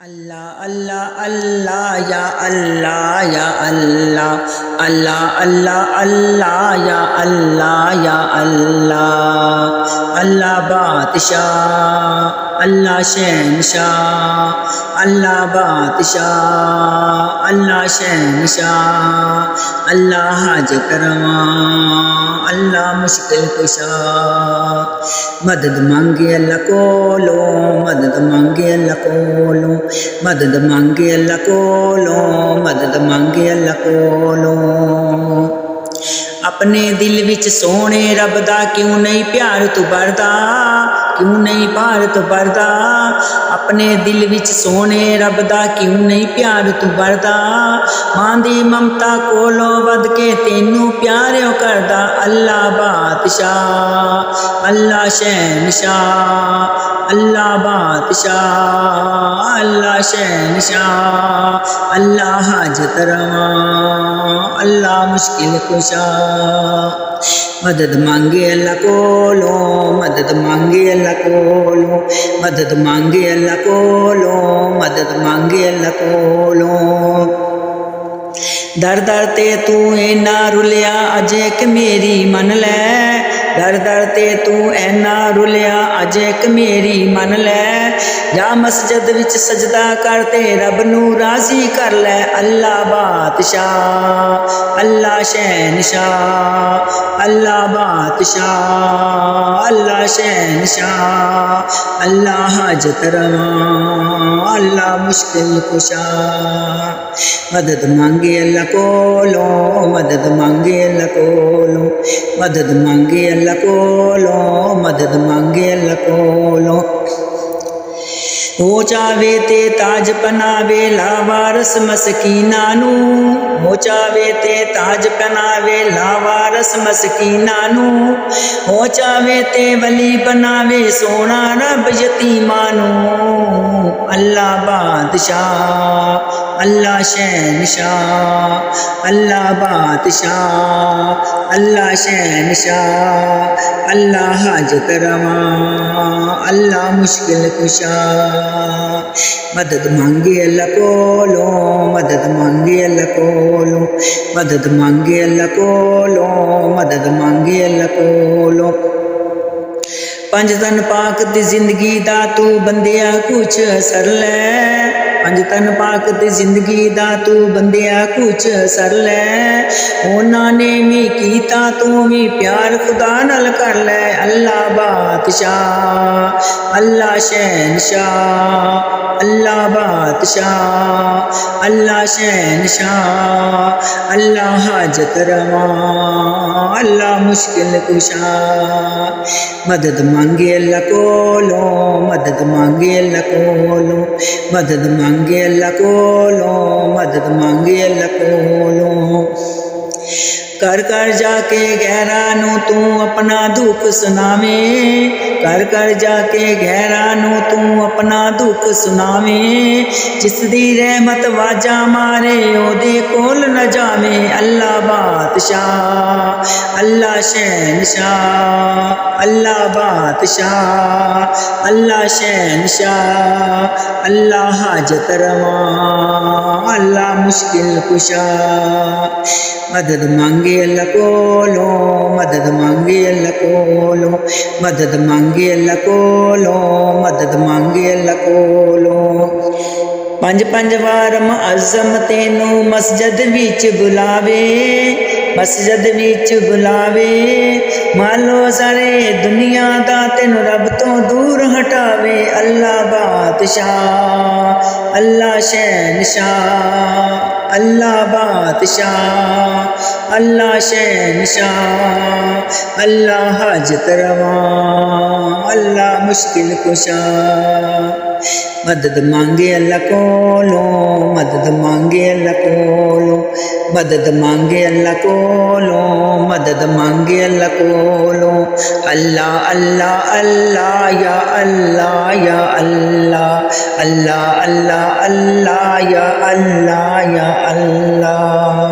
अल्लाह अल्लाह अल्लाह या अल्लाह या अल्लाह अल्लाह अल्लाह अल्लाह या अल्लाह या अल्लाह अल्लाह बादशाह अल्लाह शहनशाह अल्लाह बादशाह अल्लाह शहनशाह अल्लाह हाजत रवा अल्लाह मुश्किल कुशा मदद मांगे अल्लाह कोलो मदद मांगे अल्लाह कोलो मदद मांगे अल्लाह कोलो मदद मांगे अल्लाह कोलो अपने दिल विच सोने रब दा क्यों नहीं प्यार तू भरदा क्यों नहीं प्यार तू भरदा अपने दिल विच सोने रब दा क्यों नहीं प्यार तू भरदा मां दी ममता कोलों वध के तेनू प्यारियो करदा अल्लाह बादशाह अल्लाह शहनशाह अल्लाह बादशाह अल्लाह शहनशाह अल्लाह हाजत रवा अल्लाह मुश्किल कुशा मदद मांगे अल्लाह कोलो मदद मांगे अल्लाह कोलो मदद मांगे अल्लाह कोलो मदद मांगे अल्लाह कोलो दर दर ते तू इना रुलिया अजे एक मेरी मन लै दर दर ते तू ऐना रुलिया अज एक मेरी मन लै जा मस्जिद विच सजदा करते रब नू राजी कर लै अल्लाह बादशाह अल्लाह शहनशाह अल्लाह बादशाह अल्लाह शहनशाह अल्लाह हाजत रवा अल्लाह मुश्किल कुशा मदद मांगे अल्लाह कोलो मदद मांगे अल्लाह कोलो मदद मांगे अल्लाह कोलो मदद मांगे अल्लाह कोलो हो चावे ते ताज पनावे लावारस मसकीना नू हो चावे ते ताज पनावे लावारस मसकीना नू हो चावे ते वली बनावे सोना रब यतीमा नू अल्लाह बादशाह अल्लाह शहनशाह अल्लाह बादशाह अल्लाह शहनशाह अल्लाह हाजत रवा अल्लाह मुश्किल कुशा मदद मांगे अल्लाह कोलो मदद मांगे अल्लाह कोलो मदद मांगे अल्लाह कोलो मदद मांगे अल्लाह कोलो पंज तन पाक दी जिंदगी दा तू बंदिया कुछ असर लै पंज तन पाक दी जिंदगी दा तू बंदिया कुछ असर लै उन्हां ने भी कीता तू भी प्यार खुदा नाल कर लै अल्लाह बादशाह अल्लाह शहनशाह अल्लाह बादशाह अल्लाह शहनशाह अल्लाह हाजत रवा अल्लाह मुश्किल कुशा मदद मांगे अल्लाह कोलो मदद मांगे अल्लाह कोलो मदद मांगे अल्लाह कोलो मदद मांगे अल्लाह कोलो कर कर जाके गहरा नू तू अपना दुख सुनावे कर कर जाके गहरा नू तू अपना दुख सुनावे जिस दी रहमत वाजा मारे ओदे कोल न जावे अल्लाह बादशाह अल्लाह शहनशाह अल्लाह बादशाह अल्लाह शहनशाह अल्लाह हाजत रवा अल्लाह मुश्किल कुशा मदद मांगे अल्लाह कोलो मदद मांगे अल्लाह कोलो मदद मांगे अल्लाह कोलो मदद मांगे अल्लाह कोलो पंज पंज वार मुअज़्ज़म तेनू मस्जिद विच बुलावे मस्जिद विच बुलावे मालो सारे दुनिया दा तेनू रब तो दूर हटावे अल्लाह बादशाह अल्लाह शहनशाह अल्लाह बादशाह अल्लाह शहनशाह अल्लाह हाजत रवा अल्लाह मुश्किल कुशा मदद मांगे अल्लाह कोलो मदद मांगे अल्लाह कोलो मदद मांगे अल्लाह कोलो मदद मांगे अल्लाह कोलो अल्लाह अल्लाह अल्लाह या अल्लाह या अल्लाह अल्लाह अल्लाह अल्लाह या अल्लाह या अल्लाह।